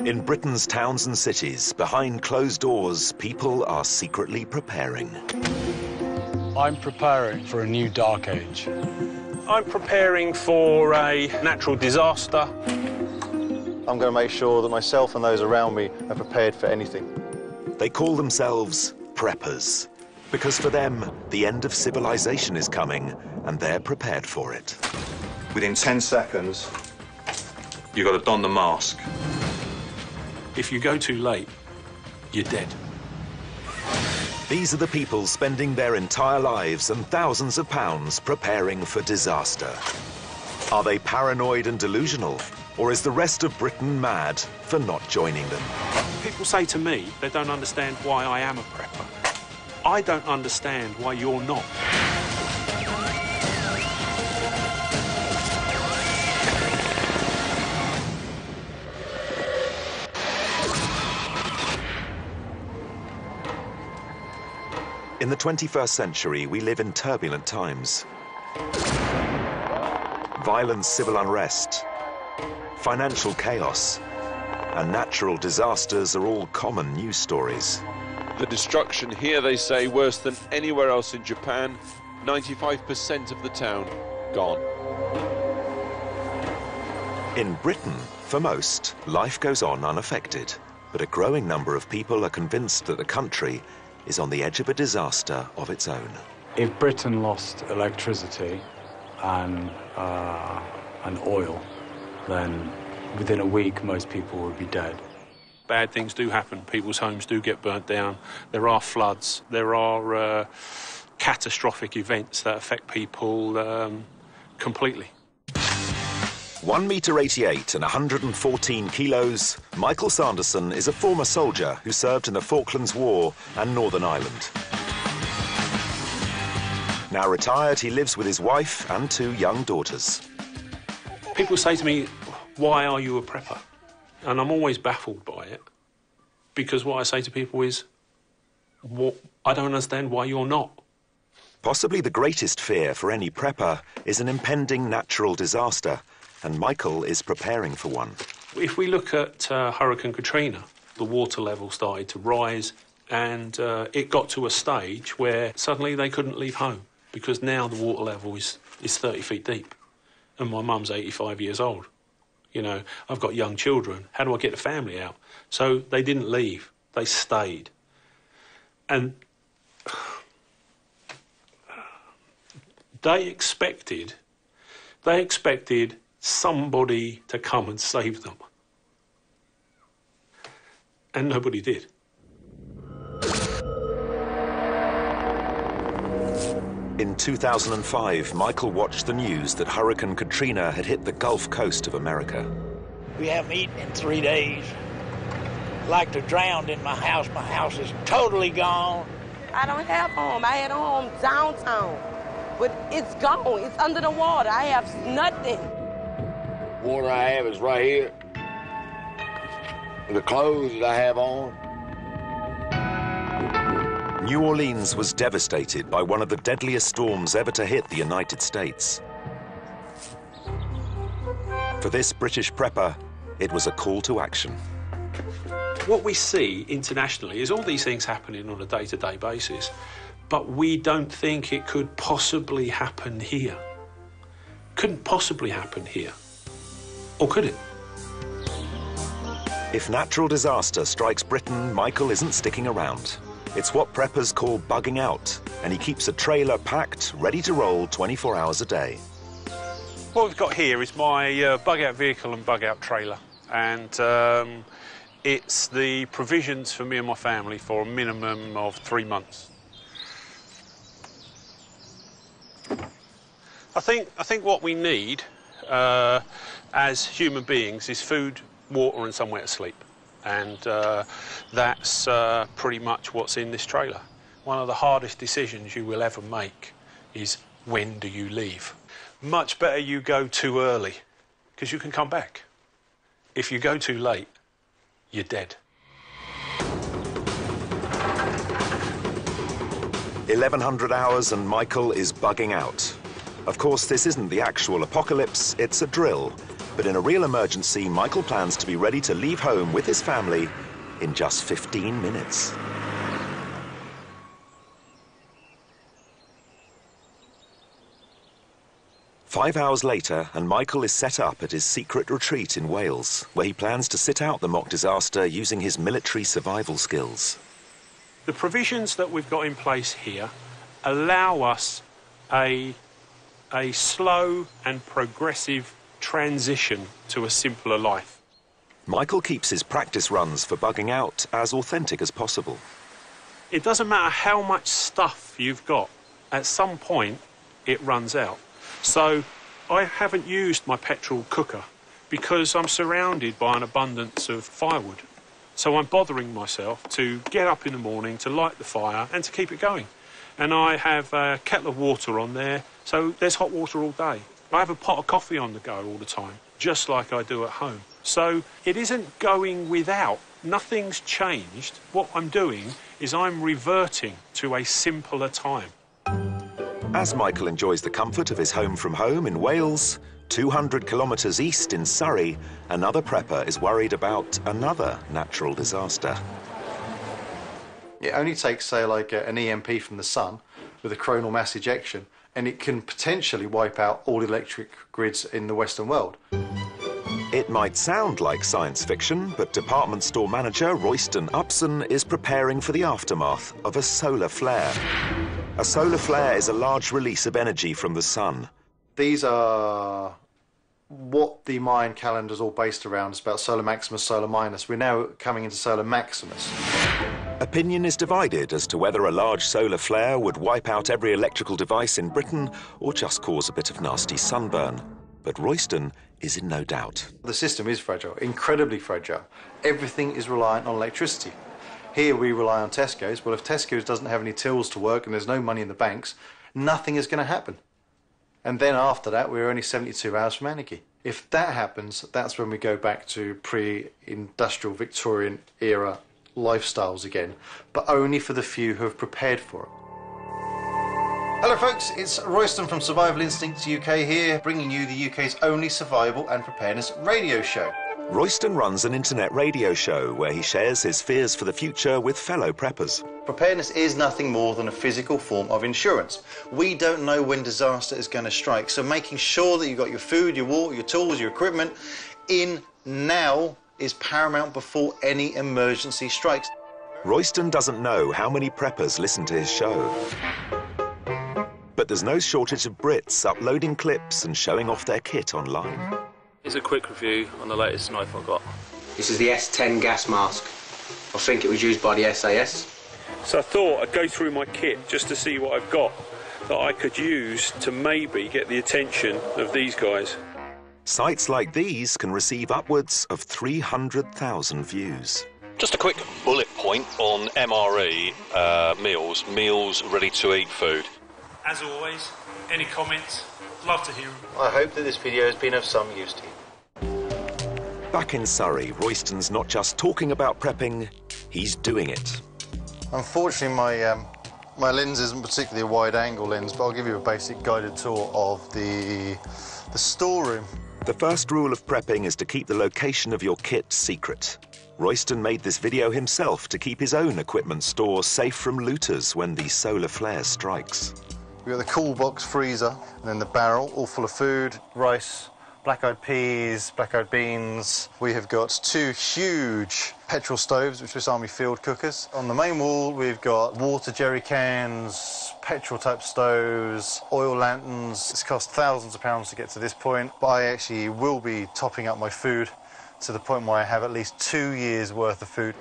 In Britain's towns and cities, behind closed doors, people are secretly preparing. I'm preparing for a new dark age. I'm preparing for a natural disaster. I'm going to make sure that myself and those around me are prepared for anything. They call themselves preppers, because for them, the end of civilization is coming, and they're prepared for it. Within 10 seconds, you've got to don the mask. If you go too late, you're dead. These are the people spending their entire lives and thousands of pounds preparing for disaster. Are they paranoid and delusional, or is the rest of Britain mad for not joining them? People say to me they don't understand why I am a prepper. I don't understand why you're not. In the 21st century, we live in turbulent times. Violent civil unrest, financial chaos, and natural disasters are all common news stories. The destruction here, they say, worse than anywhere else in Japan. 95% of the town gone. In Britain, for most, life goes on unaffected. But a growing number of people are convinced that the country is on the edge of a disaster of its own. If Britain lost electricity and oil, then within a week, most people would be dead. Bad things do happen. People's homes do get burnt down. There are floods. There are catastrophic events that affect people completely. 1.88 m and 114 kilos, Michael Sanderson is a former soldier who served in the Falklands War and Northern Ireland. Now retired, he lives with his wife and 2 young daughters. People say to me, why are you a prepper? And I'm always baffled by it, because what I say to people is, I don't understand why you're not. Possibly the greatest fear for any prepper is an impending natural disaster, and Michael is preparing for one. If we look at Hurricane Katrina, the water level started to rise, and it got to a stage where suddenly they couldn't leave home, because now the water level is 30 feet deep, and my mum's 85 years old. You know, I've got young children. How do I get the family out? So they didn't leave. They stayed. And they expected somebody to come and save them. And nobody did. In 2005, Michael watched the news that Hurricane Katrina had hit the Gulf Coast of America. We haven't eaten in 3 days. Like to drown in my house. My house is totally gone. I don't have home. I had a home downtown, but it's gone. It's under the water. I have nothing. Water I have is right here. The clothes that I have on. New Orleans was devastated by one of the deadliest storms ever to hit the United States. For this British prepper, it was a call to action. What we see internationally is all these things happening on a day-to-day basis, but we don't think it could possibly happen here. Couldn't possibly happen here. Or could it? If natural disaster strikes Britain, Michael isn't sticking around. It's what preppers call bugging out, and he keeps a trailer packed, ready to roll 24 hours a day. What we've got here is my bug-out vehicle and bug-out trailer, and it's the provisions for me and my family for a minimum of 3 months. I think what we need as human beings is food, water and somewhere to sleep. And that's pretty much what's in this trailer. One of the hardest decisions you will ever make is, when do you leave? Much better you go too early, because you can come back. If you go too late, you're dead. 1100 hours and Michael is bugging out. Of course, this isn't the actual apocalypse, it's a drill. But in a real emergency, Michael plans to be ready to leave home with his family in just 15 minutes. Five hours later, and Michael is set up at his secret retreat in Wales, where he plans to sit out the mock disaster using his military survival skills. The provisions that we've got in place here allow us a slow and progressive transition to a simpler life. Michael keeps his practice runs for bugging out as authentic as possible. It doesn't matter how much stuff you've got, at some point it runs out. So I haven't used my petrol cooker because I'm surrounded by an abundance of firewood. So I'm bothering myself to get up in the morning, to light the fire and to keep it going. And I have a kettle of water on there, so there's hot water all day. I have a pot of coffee on the go all the time, just like I do at home. So it isn't going without. Nothing's changed. What I'm doing is I'm reverting to a simpler time. As Michael enjoys the comfort of his home from home in Wales, 200 kilometres east in Surrey, another prepper is worried about another natural disaster. It only takes, say, like an EMP from the sun with a coronal mass ejection, and it can potentially wipe out all electric grids in the Western world. It might sound like science fiction, but department store manager Royston Upson is preparing for the aftermath of a solar flare. A solar flare is a large release of energy from the sun. These are what the Mayan calendar is all based around. It's about solar maximus, solar minus. We're now coming into solar maximus. Opinion is divided as to whether a large solar flare would wipe out every electrical device in Britain or just cause a bit of nasty sunburn. But Royston is in no doubt. The system is fragile, incredibly fragile. Everything is reliant on electricity. Here we rely on Tesco's. Well, if Tesco's doesn't have any tills to work and there's no money in the banks, nothing is going to happen. And then after that, we're only 72 hours from anarchy. If that happens, that's when we go back to pre-industrial Victorian era lifestyles again, but only for the few who have prepared for it. Hello folks, it's Royston from Survival Instincts UK here, bringing you the UK's only survival and preparedness radio show. Royston runs an internet radio show where he shares his fears for the future with fellow preppers. Preparedness is nothing more than a physical form of insurance. We don't know when disaster is going to strike, so making sure that you've got your food, your water, your tools, your equipment in now is paramount before any emergency strikes. Royston doesn't know how many preppers listen to his show. But there's no shortage of Brits uploading clips and showing off their kit online. Here's a quick review on the latest knife I've got. This is the S10 gas mask. I think it was used by the SAS. So I thought I'd go through my kit just to see what I've got that I could use to maybe get the attention of these guys. Sites like these can receive upwards of 300,000 views. Just a quick bullet point on MRE meals ready to eat food. As always, any comments? Love to hear them. I hope that this video has been of some use to you. Back in Surrey, Royston's not just talking about prepping, he's doing it. Unfortunately, my lens isn't particularly a wide-angle lens, but I'll give you a basic guided tour of the storeroom. The first rule of prepping is to keep the location of your kit secret. Royston made this video himself to keep his own equipment store safe from looters when the solar flare strikes. We've got the cool box freezer, and then the barrel, all full of food, rice, black-eyed peas, black-eyed beans. We have got two huge petrol stoves, which are Swiss Army field cookers. On the main wall, we've got water jerry cans, petrol-type stoves, oil lanterns. It's cost thousands of pounds to get to this point, but I actually will be topping up my food to the point where I have at least 2 years' worth of food.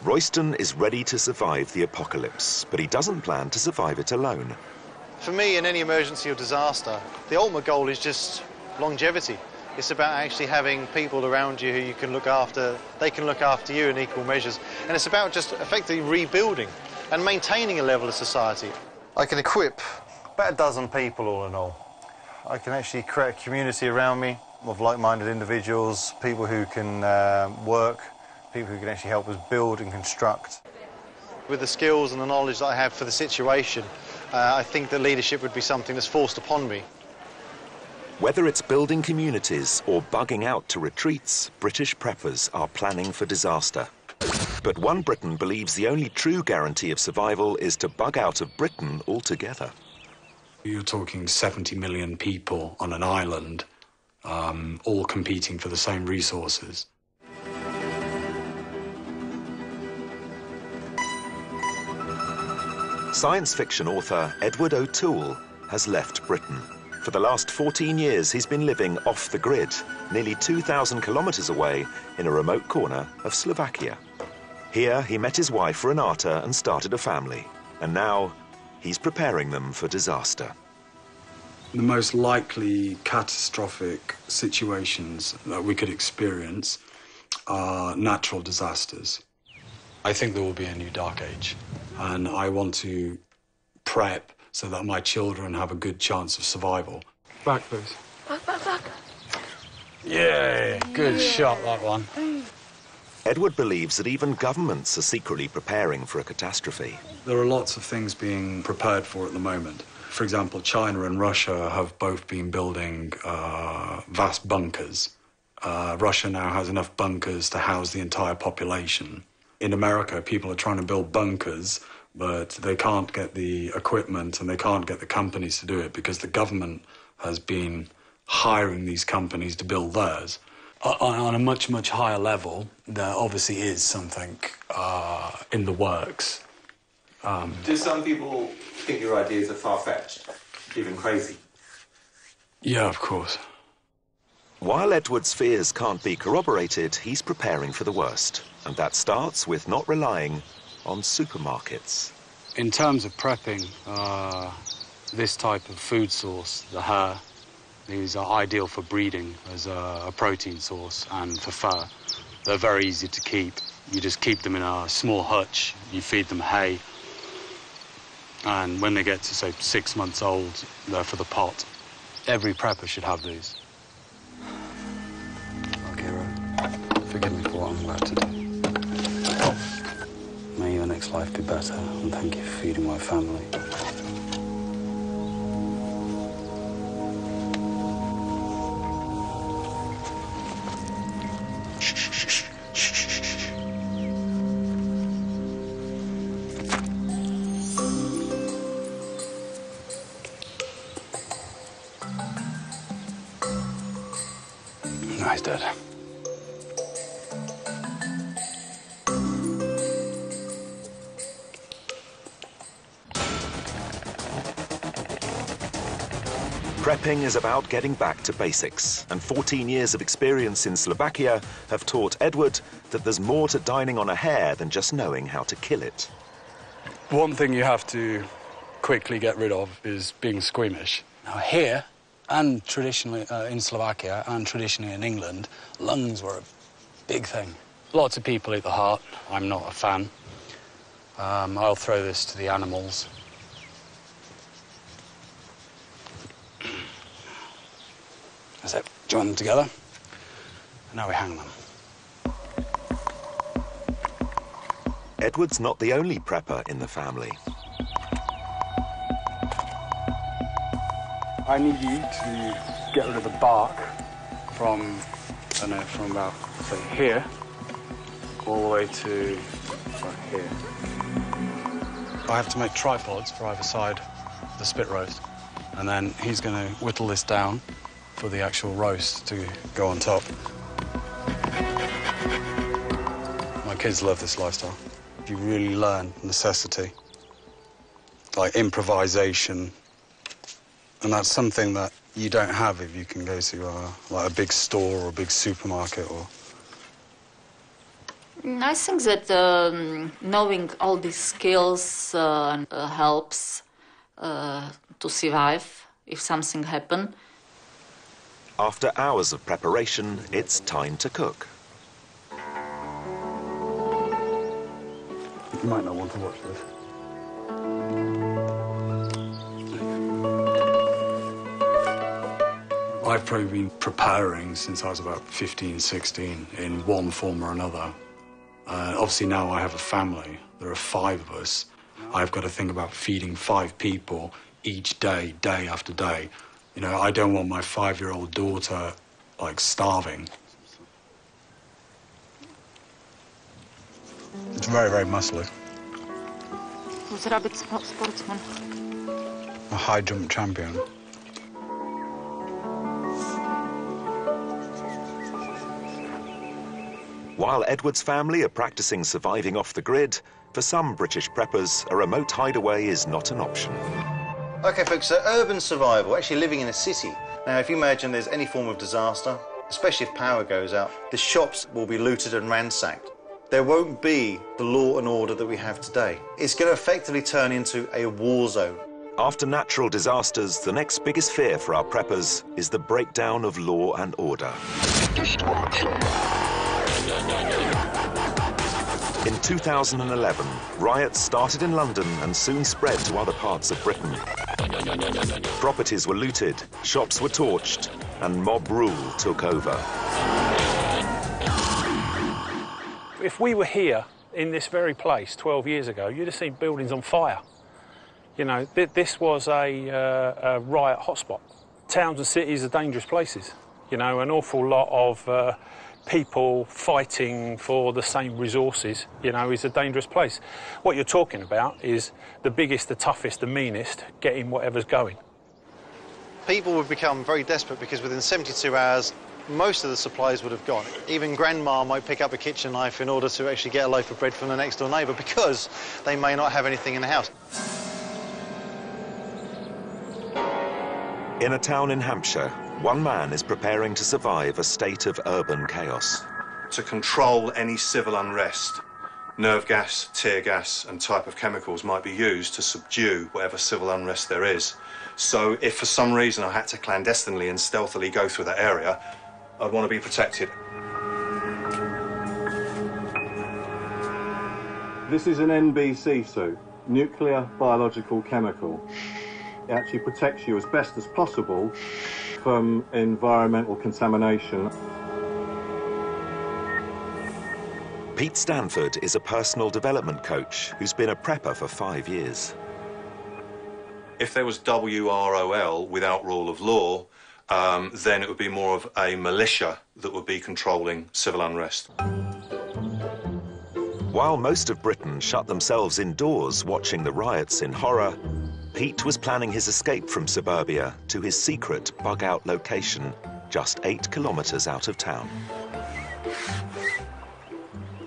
Royston is ready to survive the apocalypse, but he doesn't plan to survive it alone. For me, in any emergency or disaster, the ultimate goal is just longevity. It's about actually having people around you who you can look after, they can look after you in equal measures. And it's about just effectively rebuilding and maintaining a level of society. I can equip about a dozen people all in all. I can actually create a community around me of like-minded individuals, people who can work, people who can actually help us build and construct. With the skills and the knowledge that I have for the situation, I think that leadership would be something that's forced upon me. Whether it's building communities or bugging out to retreats, British preppers are planning for disaster. But one Briton believes the only true guarantee of survival is to bug out of Britain altogether. You're talking 70 million people on an island, all competing for the same resources. Science fiction author Edward O'Toole has left Britain. For the last 14 years, he's been living off the grid, nearly 2,000 kilometers away in a remote corner of Slovakia. Here, he met his wife Renata and started a family. And now, he's preparing them for disaster. The most likely catastrophic situations that we could experience are natural disasters. I think there will be a new dark age, and I want to prep so that my children have a good chance of survival. Back, please. Back. Yeah, good shot, that one. Edward believes that even governments are secretly preparing for a catastrophe. There are lots of things being prepared for at the moment. For example, China and Russia have both been building vast bunkers. Russia now has enough bunkers to house the entire population. In America, people are trying to build bunkers, but they can't get the equipment and they can't get the companies to do it because the government has been hiring these companies to build theirs. On a much, much higher level, there obviously is something in the works. Do some people think your ideas are far-fetched, even crazy? Yeah, of course. While Edward's fears can't be corroborated, he's preparing for the worst. And that starts with not relying on supermarkets. In terms of prepping, this type of food source, the hare, these are ideal for breeding as a protein source and for fur. They're very easy to keep. You just keep them in a small hutch, you feed them hay, and when they get to, say, 6 months old, they're for the pot. Every prepper should have these. Okay, right. Forgive me for what I'm about to do. May your next life be better, and thank you for feeding my family. No, he's dead. Prepping is about getting back to basics, and 14 years of experience in Slovakia have taught Edward that there's more to dining on a hare than just knowing how to kill it. One thing you have to quickly get rid of is being squeamish. Now here, and traditionally in Slovakia and traditionally in England, lungs were a big thing. Lots of people eat the heart. I'm not a fan. I'll throw this to the animals. That's it. Join them together. And now we hang them. Edward's not the only prepper in the family. I need you to get rid of the bark from about, say, here, all the way to about here. I have to make tripods for either side of the spit roast. And then he's going to whittle this down for the actual roast to go on top. My kids love this lifestyle. You really learn necessity, like improvisation, and that's something that you don't have if you can go to like a big store or a big supermarket. Or I think that knowing all these skills helps to survive if something happens. After hours of preparation, it's time to cook. You might not want to watch this. I've probably been preparing since I was about 15, 16 in one form or another. Obviously now I have a family. There are 5 of us. I've got to think about feeding 5 people each day, day after day. You know, I don't want my 5-year-old daughter, like, starving. It's very, very muscly. Who's rabbit sportsman? A high jump champion. While Edward's family are practicing surviving off the grid, for some British preppers, a remote hideaway is not an option. OK, folks, so urban survival, actually living in a city. Now, if you imagine there's any form of disaster, especially if power goes out, the shops will be looted and ransacked. There won't be the law and order that we have today. It's going to effectively turn into a war zone. After natural disasters, the next biggest fear for our preppers is the breakdown of law and order. In 2011, riots started in London and soon spread to other parts of Britain. Properties were looted, shops were torched, and mob rule took over. If we were here in this very place 12 years ago, you'd have seen buildings on fire. You know, this was a riot hotspot. Towns and cities are dangerous places. You know, an awful lot of people fighting for the same resources, you know, is a dangerous place. What you're talking about is the biggest, the toughest, the meanest getting whatever's going. People would become very desperate because within 72 hours, most of the supplies would have gone. Even grandma might pick up a kitchen knife in order to actually get a loaf of bread from the next door neighbour because they may not have anything in the house. In a town in Hampshire, one man is preparing to survive a state of urban chaos. To control any civil unrest, nerve gas, tear gas and type of chemicals might be used to subdue whatever civil unrest there is. So if for some reason I had to clandestinely and stealthily go through that area, I'd want to be protected. This is an NBC suit, nuclear biological chemical. It actually protects you as best as possible from environmental contamination. Pete Stanford is a personal development coach who's been a prepper for 5 years. If there was WROL without rule of law, then it would be more of a militia that would be controlling civil unrest. While most of Britain shut themselves indoors watching the riots in horror, Pete was planning his escape from suburbia to his secret bug-out location just 8 kilometres out of town.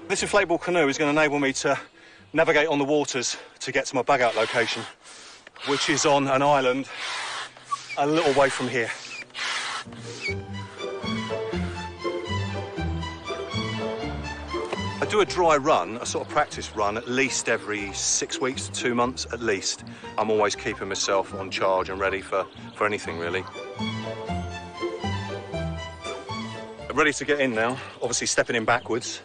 This inflatable canoe is going to enable me to navigate on the waters to get to my bug-out location, which is on an island a little way from here. I do a dry run, a sort of practice run, at least every 6 weeks to 2 months, at least. I'm always keeping myself on charge and ready for anything, really. I'm ready to get in now, obviously stepping in backwards.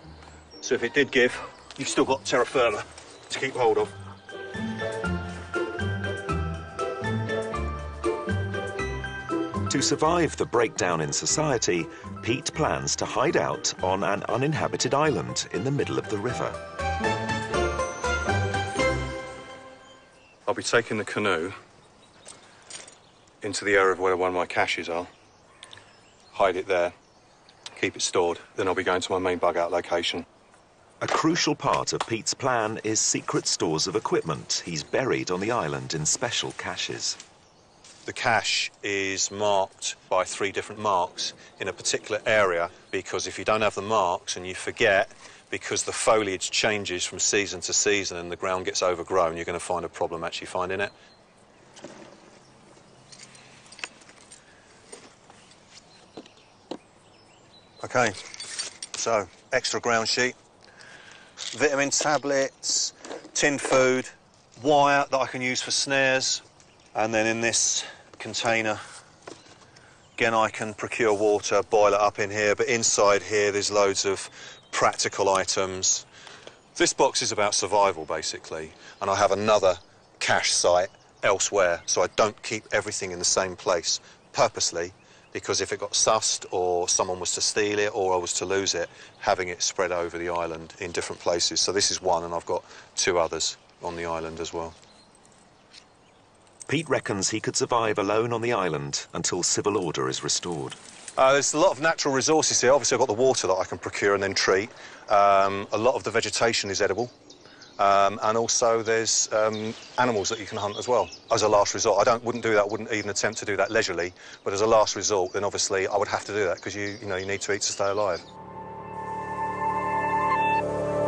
So if it did give, you've still got terra firma to keep hold of. To survive the breakdown in society, Pete plans to hide out on an uninhabited island in the middle of the river. I'll be taking the canoe into the area of where one of my caches are, hide it there, keep it stored, then I'll be going to my main bug-out location. A crucial part of Pete's plan is secret stores of equipment he's buried on the island in special caches. The cache is marked by 3 different marks in a particular area, because if you don't have the marks and you forget, because the foliage changes from season to season and the ground gets overgrown, you're going to find a problem actually finding it. OK, so extra ground sheet, vitamin tablets, tinned food, wire that I can use for snares, and then in this container, again, I can procure water, boil it up in here, but inside here there's loads of practical items. This box is about survival, basically, and I have another cache site elsewhere, so I don't keep everything in the same place purposely, because if it got sussed or someone was to steal it or I was to lose it, having it spread over the island in different places. So this is one, and I've got 2 others on the island as well. Pete reckons he could survive alone on the island until civil order is restored. There's a lot of natural resources here. Obviously, I've got the water that I can procure and then treat. A lot of the vegetation is edible. And also there's animals that you can hunt as well, as a last resort. I wouldn't do that, wouldn't even attempt to do that leisurely, but as a last resort, then obviously I would have to do that because you need to eat to stay alive.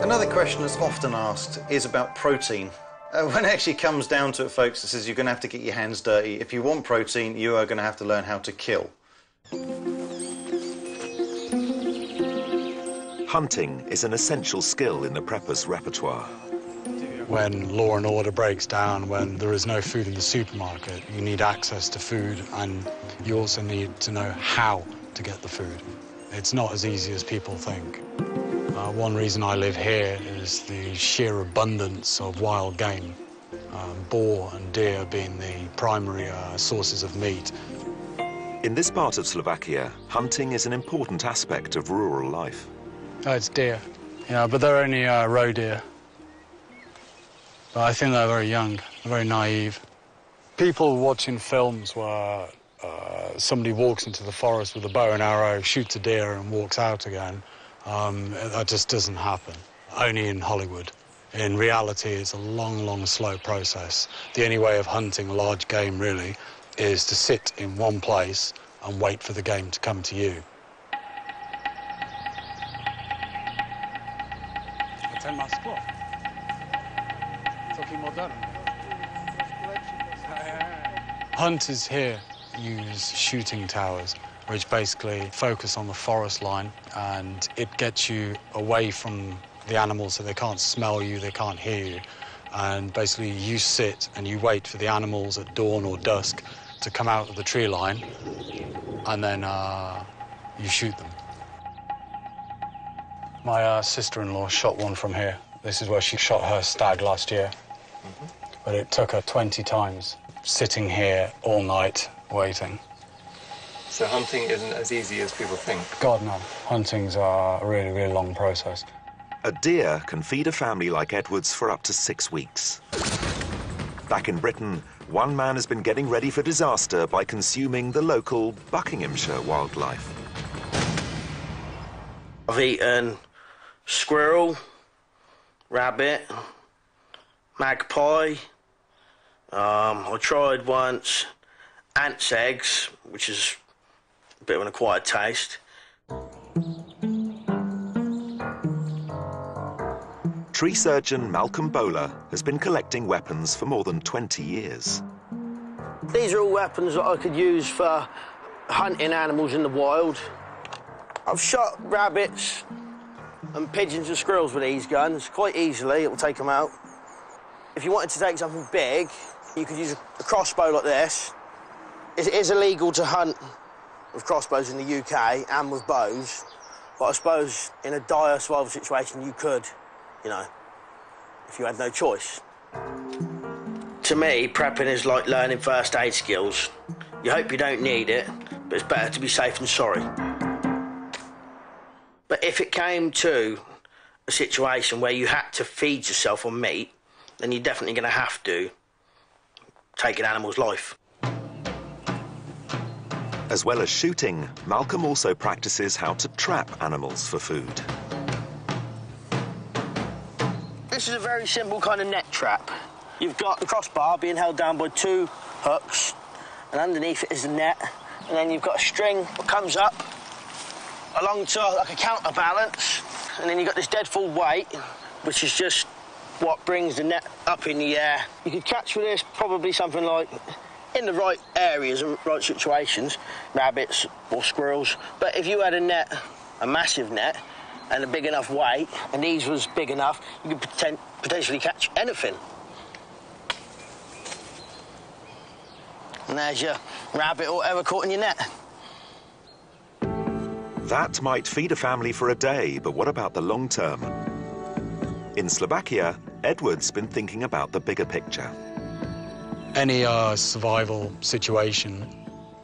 Another question that's often asked is about protein. When it actually comes down to it, folks, it says you're going to have to get your hands dirty. If you want protein, you are going to have to learn how to kill. Hunting is an essential skill in the prepper's repertoire. When law and order breaks down, when there is no food in the supermarket, you need access to food, and you also need to know how to get the food. It's not as easy as people think. One reason I live here is the sheer abundance of wild game, boar and deer being the primary sources of meat. In this part of Slovakia, hunting is an important aspect of rural life. Oh, it's deer, but they're only roe deer. But I think they're very young, very naive. People watching films where somebody walks into the forest with a bow and arrow, shoots a deer and walks out again, that just doesn't happen, only in Hollywood. In reality, it's a long, long, slow process. The only way of hunting large game, really, is to sit in one place and wait for the game to come to you. Hunters here use shooting towers, which basically focus on the forest line, and it gets you away from the animals so they can't smell you, they can't hear you. And basically you sit and you wait for the animals at dawn or dusk to come out of the tree line, and then you shoot them. My sister-in-law shot one from here. This is where she shot her stag last year. But it took her 20 times, sitting here all night waiting. So hunting isn't as easy as people think? God, no. Hunting's a really, really long process. A deer can feed a family like Edward's for up to 6 weeks. Back in Britain, one man has been getting ready for disaster by consuming the local Buckinghamshire wildlife. I've eaten squirrel, rabbit, magpie. I tried once ants' eggs, which is a bit of an acquired taste. Tree surgeon Malcolm Bowler has been collecting weapons for more than 20 years. These are all weapons that I could use for hunting animals in the wild. I've shot rabbits and pigeons and squirrels with these guns quite easily. It will take them out. If you wanted to take something big, you could use a crossbow like this. It is illegal to hunt with crossbows in the UK and with bows, but I suppose in a dire survival situation you could, if you had no choice. To me, prepping is like learning first aid skills. You hope you don't need it, but it's better to be safe than sorry. But if it came to a situation where you had to feed yourself on meat, then you're definitely going to have to take an animal's life. As well as shooting, Malcolm also practices how to trap animals for food. This is a very simple kind of net trap. You've got the crossbar being held down by 2 hooks, and underneath it is the net, and then you've got a string that comes up along to like a counterbalance, and then you've got this dead full weight, which is just what brings the net up in the air. You could catch with this probably something like, in the right areas and right situations, rabbits or squirrels. But if you had a net, a massive net, and a big enough weight, and these was big enough, you could potentially catch anything. And there's your rabbit or whatever caught in your net. That might feed a family for a day, but what about the long term? In Slovakia, Edward's been thinking about the bigger picture. Any survival situation,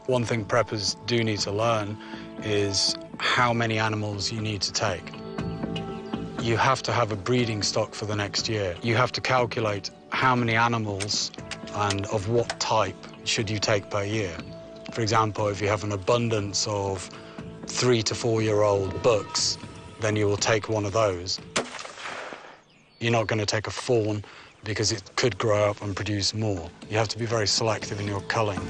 one thing preppers do need to learn is how many animals you need to take. You have to have a breeding stock for the next year. You have to calculate how many animals and of what type should you take per year. For example, if you have an abundance of 3 to 4 year old bucks, then you will take one of those. You're not going to take a fawn because it could grow up and produce more. You have to be very selective in your culling.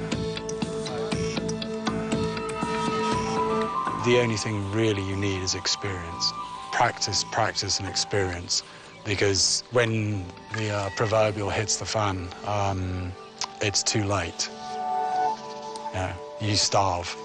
The only thing really you need is experience. Practice, practice, and experience. Because when the proverbial hits the fan, it's too late. Yeah, you starve.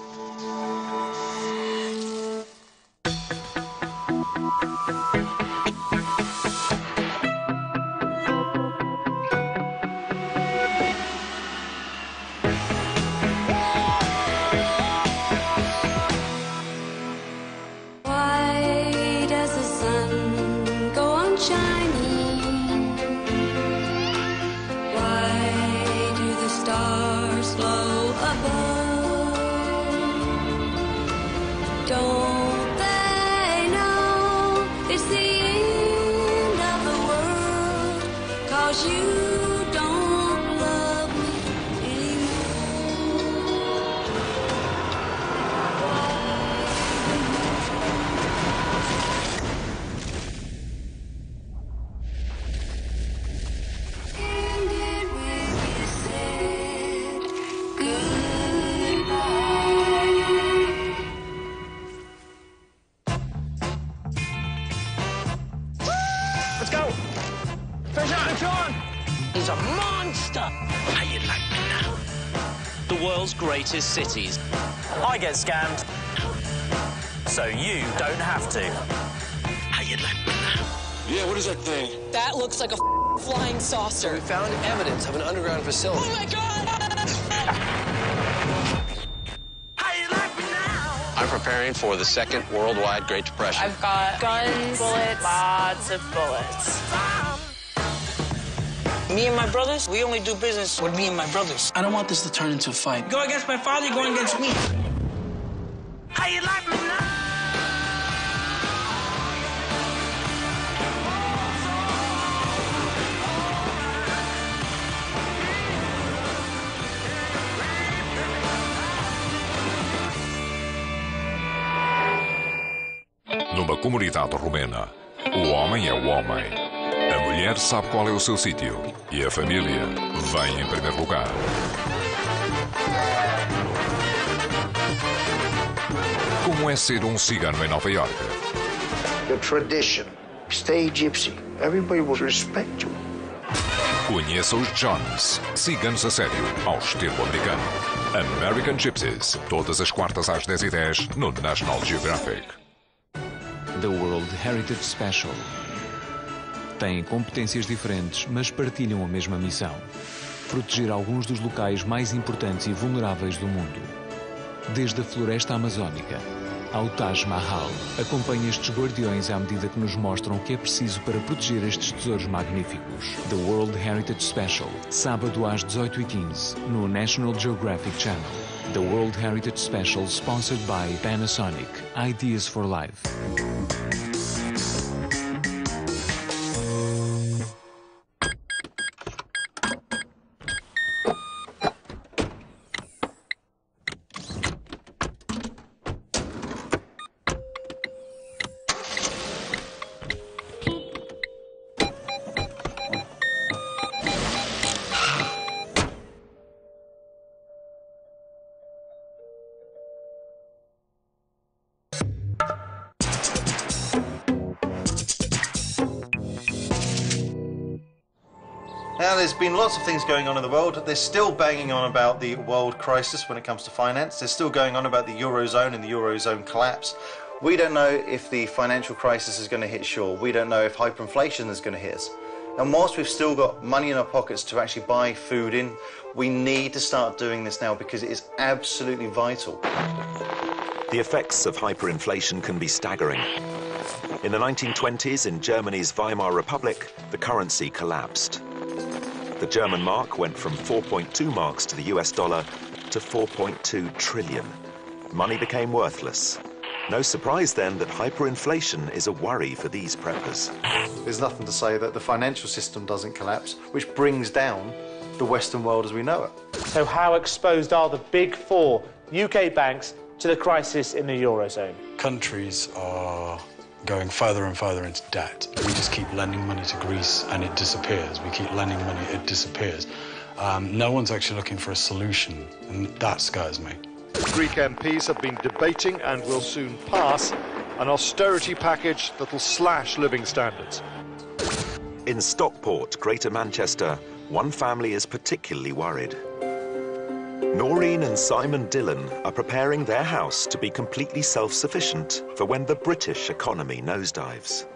Greatest cities. I get scammed, so you don't have to. How you like me now? Yeah, what is that thing? That looks like a flying saucer. We found evidence of an underground facility. Oh my God! How you like me now? I'm preparing for the second worldwide Great Depression. I've got guns, bullets, lots of bullets. Me and my brothers, we only do business with me and my brothers. I don't want this to turn into a fight. Go against my father, you're going against me. How you like me now? Numa comunidade romena, o homem é o homem. A mulher sabe qual é o seu sítio e a família vem em primeiro lugar. Como é ser cigano em Nova York? Your tradition. Stay gypsy. Everybody will respect you. Conheça os Johns, ciganos a sério, ao estilo americano. American Gypsies, todas as quartas às 10h10 no National Geographic. The World Heritage Special. Têm competências diferentes, mas partilham a mesma missão: proteger alguns dos locais mais importantes e vulneráveis do mundo. Desde a floresta amazónica ao Taj Mahal, acompanhe estes guardiões à medida que nos mostram o que é preciso para proteger estes tesouros magníficos. The World Heritage Special, sábado às 18h15, no National Geographic Channel. The World Heritage Special, sponsored by Panasonic. Ideas for Life. Now, there's been lots of things going on in the world. They're still banging on about the world crisis when it comes to finance. They're still going on about the Eurozone and the Eurozone collapse. We don't know if the financial crisis is going to hit shore. We don't know if hyperinflation is going to hit us. And whilst we've still got money in our pockets to actually buy food in, we need to start doing this now because it is absolutely vital. The effects of hyperinflation can be staggering. In the 1920s, in Germany's Weimar Republic, the currency collapsed. The German mark went from 4.2 marks to the US dollar to 4.2 trillion. Money became worthless. No surprise then that hyperinflation is a worry for these preppers. There's nothing to say that the financial system doesn't collapse, which brings down the Western world as we know it. So how exposed are the big four UK banks to the crisis in the Eurozone? Countries are going further and further into debt. We just keep lending money to Greece and it disappears. We keep lending money, it disappears. No one's actually looking for a solution, and that scares me. Greek MPs have been debating and will soon pass an austerity package that will slash living standards. In Stockport, Greater Manchester, one family is particularly worried. Noreen and Simon Dillon are preparing their house to be completely self-sufficient for when the British economy nosedives.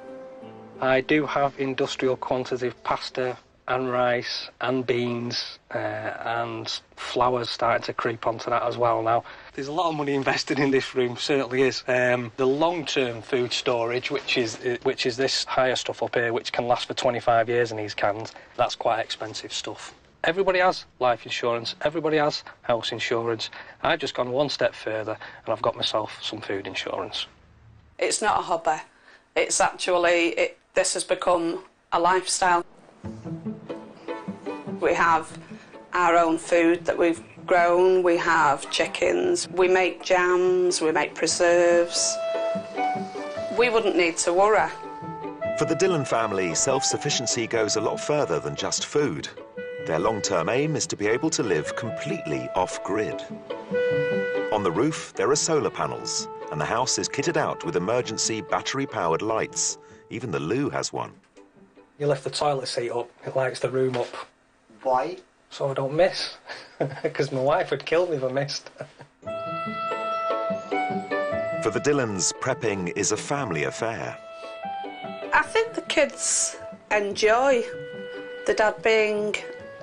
I do have industrial quantities of pasta and rice and beans and flours starting to creep onto that as well now. There's a lot of money invested in this room, certainly is. The long-term food storage, which is this higher stuff up here, which can last for 25 years in these cans, that's quite expensive stuff. Everybody has life insurance, everybody has house insurance. I've just gone one step further and I've got myself some food insurance. It's not a hobby. It's actually, this has become a lifestyle. We have our own food that we've grown, we have chickens, we make jams, we make preserves. We wouldn't need to worry. For the Dillon family, self-sufficiency goes a lot further than just food. Their long-term aim is to be able to live completely off-grid. On the roof, there are solar panels, and the house is kitted out with emergency battery-powered lights. Even the loo has one. You lift the toilet seat up, it lights the room up. Why? So I don't miss, because my wife would kill me if I missed. For the Dillons, prepping is a family affair. I think the kids enjoy the dad being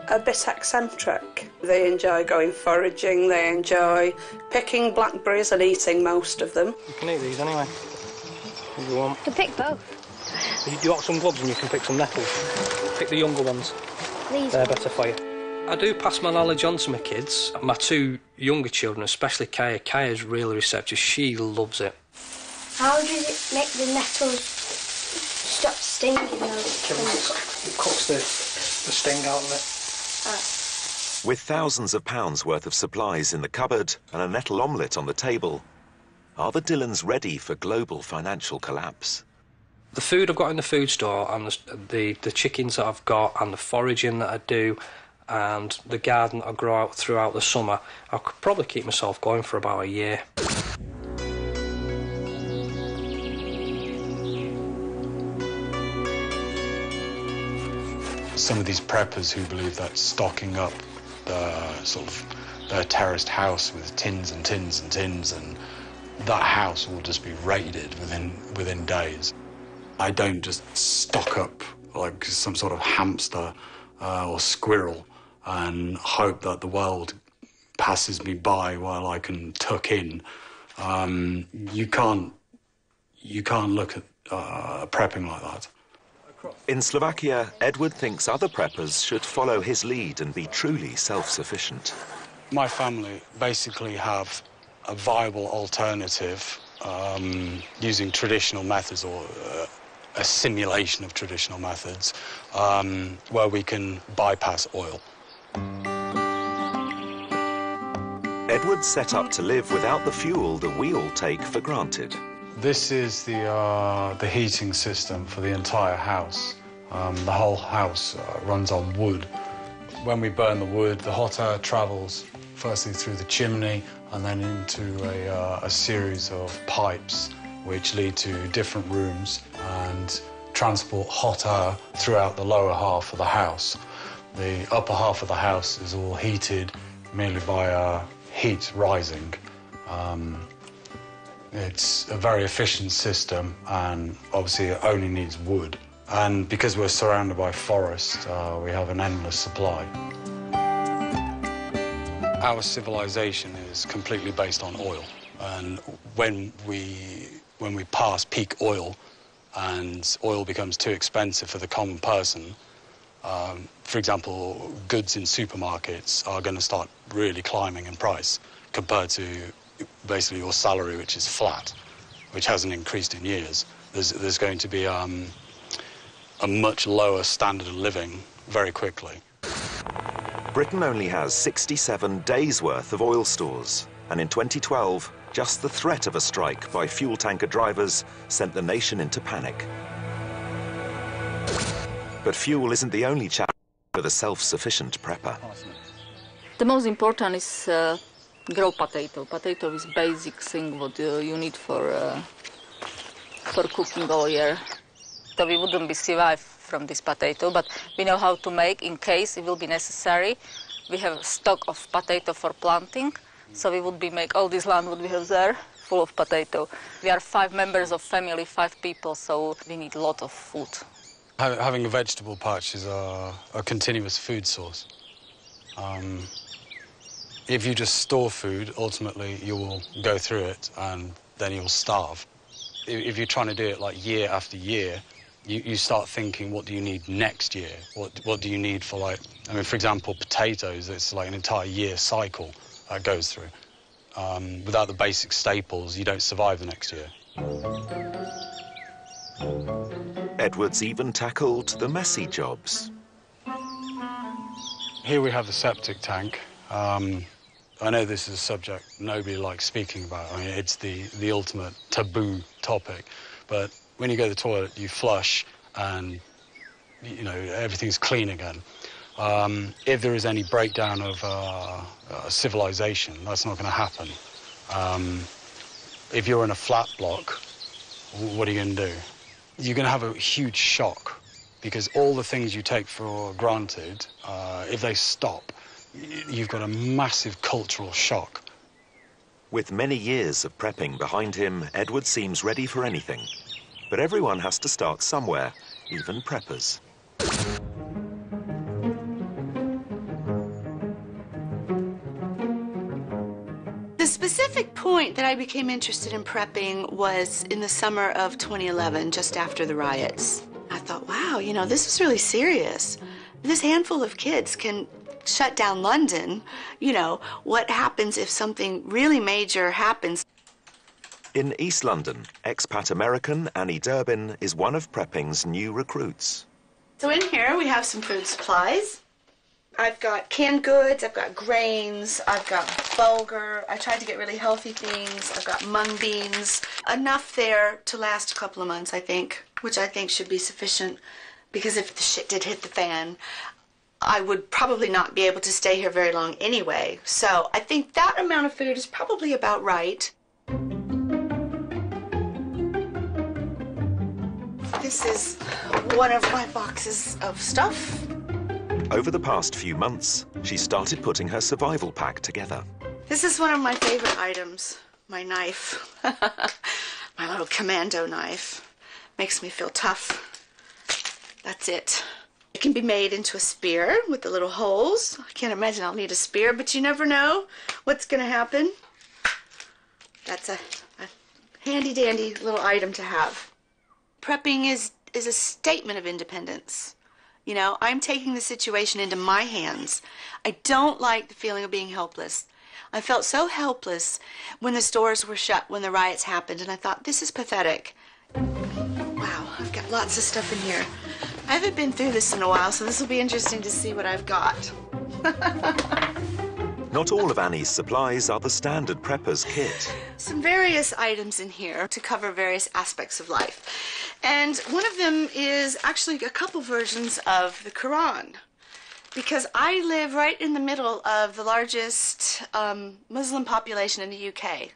a bit eccentric. They enjoy going foraging, they enjoy picking blackberries and eating most of them. You can eat these anyway, if you want. You can pick both. You want some gloves and you can pick some nettles. Pick the younger ones. They're better for you. I do pass my knowledge on to my kids. My two younger children, especially Kaya. Kaya's really receptive. She loves it. How does it make the nettles stop stinging though? It cuts the sting out of it. With thousands of pounds worth of supplies in the cupboard and a nettle omelette on the table, are the Dillons ready for global financial collapse? The food I've got in the food store and the chickens that I've got and the foraging that I do and the garden that I grow out throughout the summer, I could probably keep myself going for about a year. Some of these preppers who believe that stocking up their terraced house with tins and tins and tins, and that house will just be raided within days. I don't just stock up like some sort of hamster or squirrel and hope that the world passes me by while I can tuck in. You can't look at prepping like that. In Slovakia, Edward thinks other preppers should follow his lead and be truly self-sufficient. My family basically have a viable alternative using traditional methods or a simulation of traditional methods where we can bypass oil. Edward set up to live without the fuel that we all take for granted. This is the heating system for the entire house. The whole house runs on wood. When we burn the wood, the hot air travels firstly through the chimney and then into a series of pipes which lead to different rooms and transport hot air throughout the lower half of the house. The upper half of the house is all heated merely by heat rising. It's a very efficient system and obviously it only needs wood. And because we're surrounded by forest, we have an endless supply. Our civilization is completely based on oil. And when we pass peak oil and oil becomes too expensive for the common person, for example, goods in supermarkets are going to start really climbing in price compared to basically your salary, which is flat, which hasn't increased in years. There's going to be a much lower standard of living very quickly. Britain only has 67 days' worth of oil stores, and in 2012, just the threat of a strike by fuel tanker drivers sent the nation into panic. But fuel isn't the only challenge for the self-sufficient prepper. The most important is grow potato. Potato is basic thing what you need for cooking all year. So we wouldn't be survive from this potato, but we know how to make in case it will be necessary. We have stock of potato for planting, so we would be make all this land what we have there full of potato. We are 5 members of family, 5 people, so we need a lot of food. Having a vegetable patch is a continuous food source. If you just store food, ultimately you will go through it and then you'll starve. If you're trying to do it like year after year, you start thinking, what do you need next year? What do you need for, like, I mean, for example, potatoes, it's like an entire year cycle that goes through. Without the basic staples, you don't survive the next year. Edward's even tackled the messy jobs. Here we have the septic tank. I know this is a subject nobody likes speaking about. I mean, it's the ultimate taboo topic. But when you go to the toilet, you flush and, you know, everything's clean again. If there is any breakdown of civilization, that's not going to happen. If you're in a flat block, what are you going to do? You're going to have a huge shock, because all the things you take for granted, if they stop, you've got a massive cultural shock. With many years of prepping behind him, Edward seems ready for anything. But everyone has to start somewhere, even preppers. The specific point that I became interested in prepping was in the summer of 2011, just after the riots. I thought, wow, you know, this is really serious. This handful of kids can shut down London. You know, what happens if something really major happens? In East London, expat American Annie Durbin is one of prepping's new recruits. So in here we have some food supplies. I've got canned goods, I've got grains, I've got bulgur. I tried to get really healthy things. I've got mung beans. Enough there to last a couple of months, I think, which I think should be sufficient, because if the shit did hit the fan, I would probably not be able to stay here very long anyway. So I think that amount of food is probably about right. This is one of my boxes of stuff. Over the past few months, she started putting her survival pack together. This is one of my favorite items, my knife. My little commando knife. Makes me feel tough. That's it. It can be made into a spear with the little holes. I can't imagine I'll need a spear, but you never know what's going to happen. That's a handy-dandy little item to have. Prepping is a statement of independence. You know, I'm taking the situation into my hands. I don't like the feeling of being helpless. I felt so helpless when the stores were shut, when the riots happened, and I thought, this is pathetic. Wow, I've got lots of stuff in here. I haven't been through this in a while, so this will be interesting to see what I've got. Not all of Annie's supplies are the standard prepper's kit. Some various items in here to cover various aspects of life. And one of them is actually a couple versions of the Quran, because I live right in the middle of the largest Muslim population in the UK.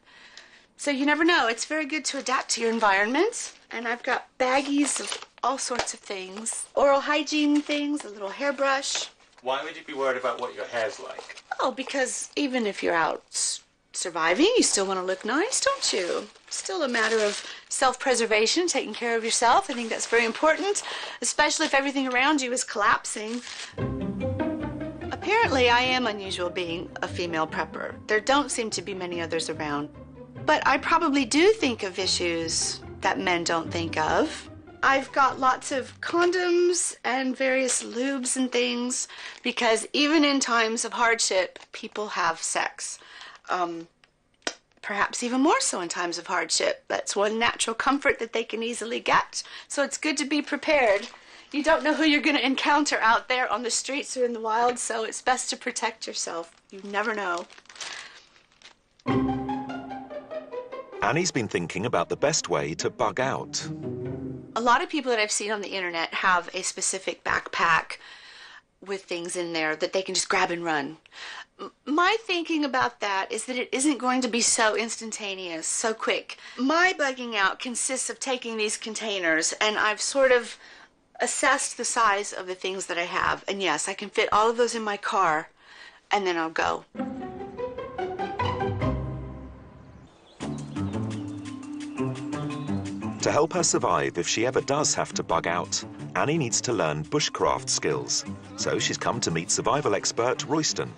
So you never know. It's very good to adapt to your environment. And I've got baggies of all sorts of things. Oral hygiene things, a little hairbrush. Why would you be worried about what your hair's like? Oh, because even if you're out surviving, you still want to look nice, don't you? Still a matter of self-preservation, taking care of yourself. I think that's very important, especially if everything around you is collapsing. Apparently, I am unusual being a female prepper. There don't seem to be many others around. But I probably do think of issues that men don't think of. I've got lots of condoms and various lubes and things, because even in times of hardship, people have sex. Perhaps even more so in times of hardship. That's one natural comfort that they can easily get. So it's good to be prepared You don't know who you're going to encounter out there on the streets or in the wild, so it's best to protect yourself. You never know. Annie's been thinking about the best way to bug out. A lot of people that I've seen on the internet have a specific backpack with things in there that they can just grab and run. My thinking about that is that it isn't going to be so instantaneous, so quick. My bugging out consists of taking these containers, and I've sort of assessed the size of the things that I have. And yes, I can fit all of those in my car, and then I'll go. To help her survive if she ever does have to bug out, Annie needs to learn bushcraft skills. So she's come to meet survival expert Royston.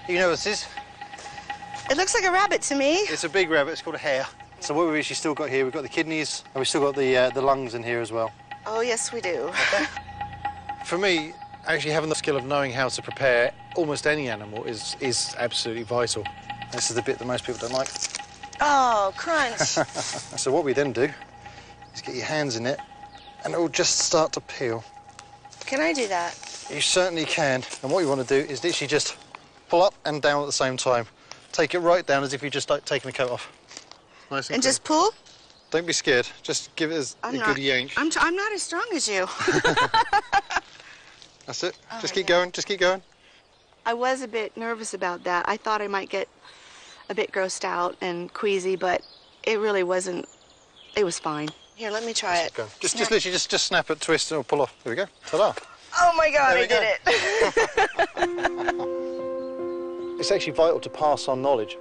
You know what this is? It looks like a rabbit to me. It's a big rabbit. It's called a hare. So what we've actually still got here, we've got the kidneys, and we've still got the lungs in here as well. Oh, yes, we do. Okay. For me, actually having the skill of knowing how to prepare almost any animal is absolutely vital. This is the bit that most people don't like. Oh, crunch. So what we then do is get your hands in it, and it will just start to peel. Can I do that? You certainly can. And what you want to do is literally just pull up and down at the same time. Take it right down as if you're just like taking the coat off. Nice and just pull? Don't be scared. Just give it a good yank. I'm not as strong as you. That's it. Oh, just keep going. Just keep going. I was a bit nervous about that. I thought I might get a bit grossed out and queasy, but it really wasn't. It was fine. Here, let me try it. Just literally just snap it, twist, and it'll pull off. There we go. Ta-da. Oh my God, I did it. It's actually vital to pass on knowledge.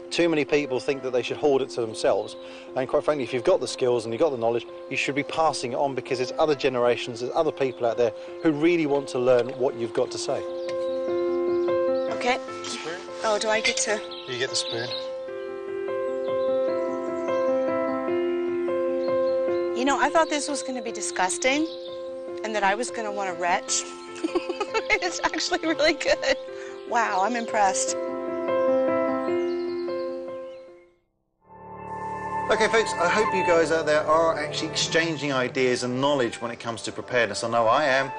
Too many people think that they should hoard it to themselves, and quite frankly, if you've got the skills and you've got the knowledge, you should be passing it on, because there's other generations, there's other people out there who really want to learn what you've got to say. Okay. Oh, do I get to? You get the spoon. You know, I thought this was going to be disgusting and that I was going to want to retch. It's actually really good. Wow, I'm impressed. Okay, folks, I hope you guys out there are actually exchanging ideas and knowledge when it comes to preparedness. I know I am.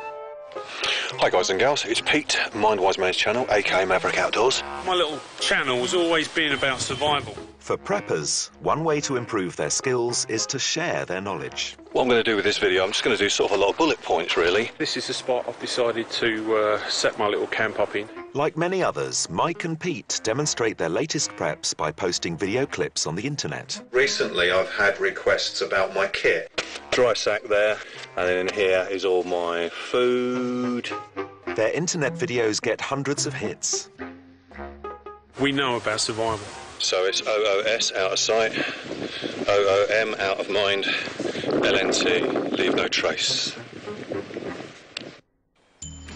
Hi guys and gals, it's Pete, Mindwise Man's channel, aka Maverick Outdoors. My little channel has always been about survival. For preppers, one way to improve their skills is to share their knowledge. What I'm going to do with this video, I'm just going to do sort of a lot of bullet points, really. This is the spot I've decided to set my little camp up in. Like many others, Mike and Pete demonstrate their latest preps by posting video clips on the internet. Recently, I've had requests about my kit. Dry sack there, and then in here is all my food. Their internet videos get hundreds of hits. We know about survival. So it's OOS, out of sight, OOM, out of mind, LNT, leave no trace.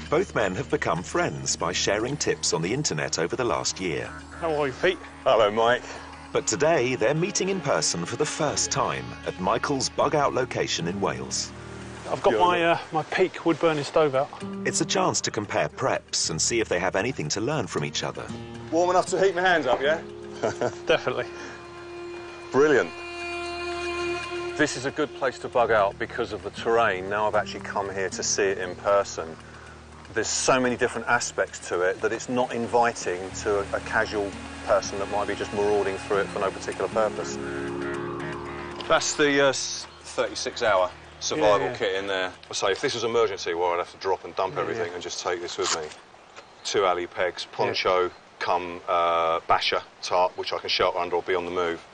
Both men have become friends by sharing tips on the internet over the last year. How are you, Pete? Hello, Mike. But today, they're meeting in person for the first time at Michael's bug-out location in Wales. I've got my Peak wood-burning stove out. It's a chance to compare preps and see if they have anything to learn from each other. Warm enough to heat my hands up, yeah? Definitely. Brilliant. This is a good place to bug out because of the terrain. Now I've actually come here to see it in person. There's so many different aspects to it that it's not inviting to a casual person that might be just marauding through it for no particular purpose. That's the 36-hour survival kit in there. So if this was emergency, well, I'd have to drop and dump everything and just take this with me. 2 alley pegs, poncho, come basher tarp, which I can shelter under or be on the move.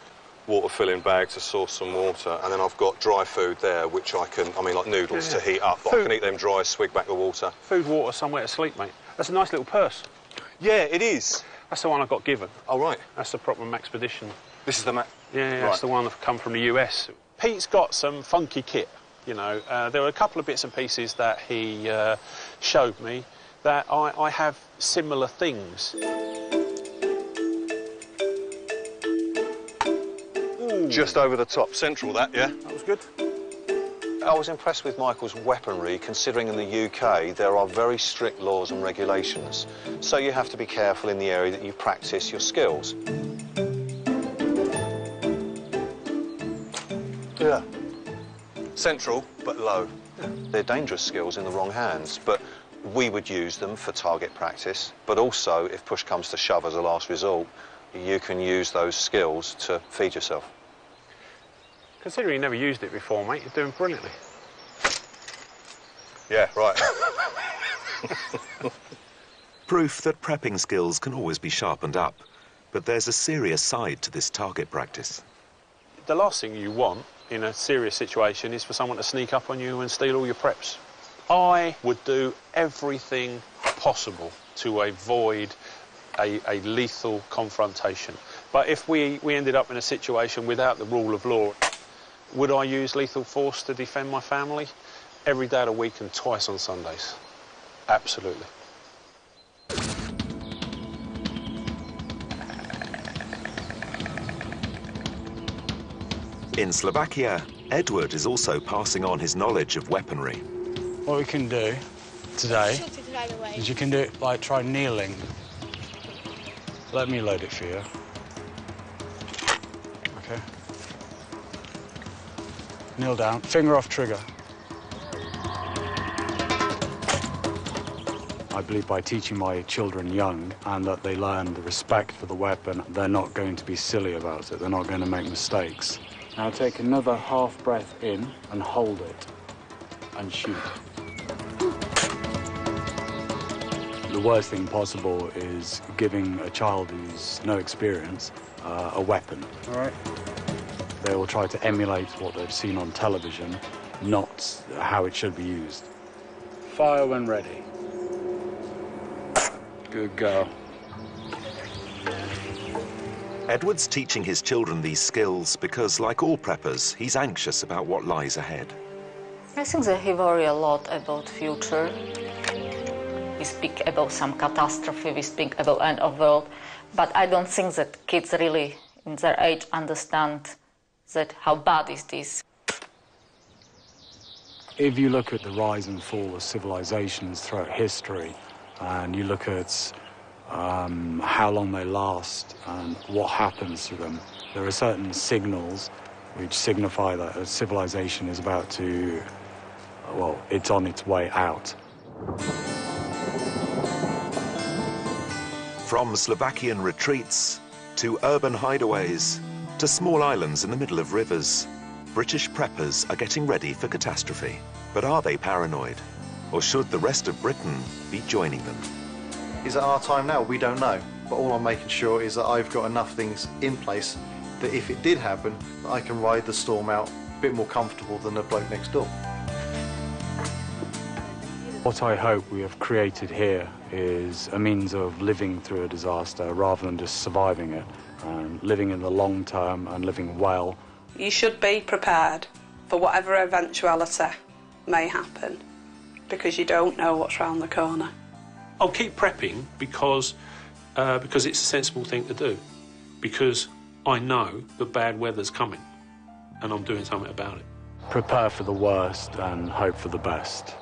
Water filling bag to source some water, and then I've got dry food there, which I can, like noodles to heat up, but I can eat them dry, swig back the water. Food, water, somewhere to sleep, mate. That's a nice little purse. Yeah, it is. That's the one I got given. Oh, right. That's the proper Maxpedition. This is the Max? Yeah, that's the one that's come from the US. Pete's got some funky kit, you know. There were a couple of bits and pieces that he showed me that I have similar things. Just over the top, central that, yeah? That was good. I was impressed with Michael's weaponry, considering in the UK there are very strict laws and regulations. So you have to be careful in the area that you practice your skills. Yeah. Central, but low. They're dangerous skills in the wrong hands, but we would use them for target practice, but also, if push comes to shove as a last resort, you can use those skills to feed yourself. Considering you never used it before, mate, you're doing brilliantly. Yeah, right. Proof that prepping skills can always be sharpened up, but there's a serious side to this target practice. The last thing you want in a serious situation is for someone to sneak up on you and steal all your preps. I would do everything possible to avoid a lethal confrontation. But if we ended up in a situation without the rule of law, would I use lethal force to defend my family? Every day of the week and twice on Sundays. Absolutely. In Slovakia, Edward is also passing on his knowledge of weaponry. What we can do today is you can do it like try kneeling. Let me load it for you. Okay. Kneel down, finger off trigger. I believe by teaching my children young and that they learn the respect for the weapon, they're not going to be silly about it, they're not going to make mistakes. Now take another half breath in and hold it and shoot. The worst thing possible is giving a child who's no experience a weapon. All right. They will try to emulate what they've seen on television, not how it should be used. Fire when ready. Good girl. Edward's teaching his children these skills because, like all preppers, he's anxious about what lies ahead. I think that he worries a lot about future. We speak about some catastrophe, we speak about end of world, but I don't think that kids really, in their age, understand that how bad is this. If you look at the rise and fall of civilizations throughout history, and you look at how long they last and what happens to them, there are certain signals which signify that a civilization is about to, well, it's on its way out. From Slovakian retreats to urban hideaways to small islands in the middle of rivers, British preppers are getting ready for catastrophe. But are they paranoid? Or should the rest of Britain be joining them? Is it our time now? We don't know. But all I'm making sure is that I've got enough things in place that if it did happen, I can ride the storm out a bit more comfortable than the bloke next door. What I hope we have created here is a means of living through a disaster rather than just surviving it, and living in the long term and living well. You should be prepared for whatever eventuality may happen, because you don't know what's round the corner. I'll keep prepping because it's a sensible thing to do, because I know that bad weather's coming and I'm doing something about it. Prepare for the worst and hope for the best.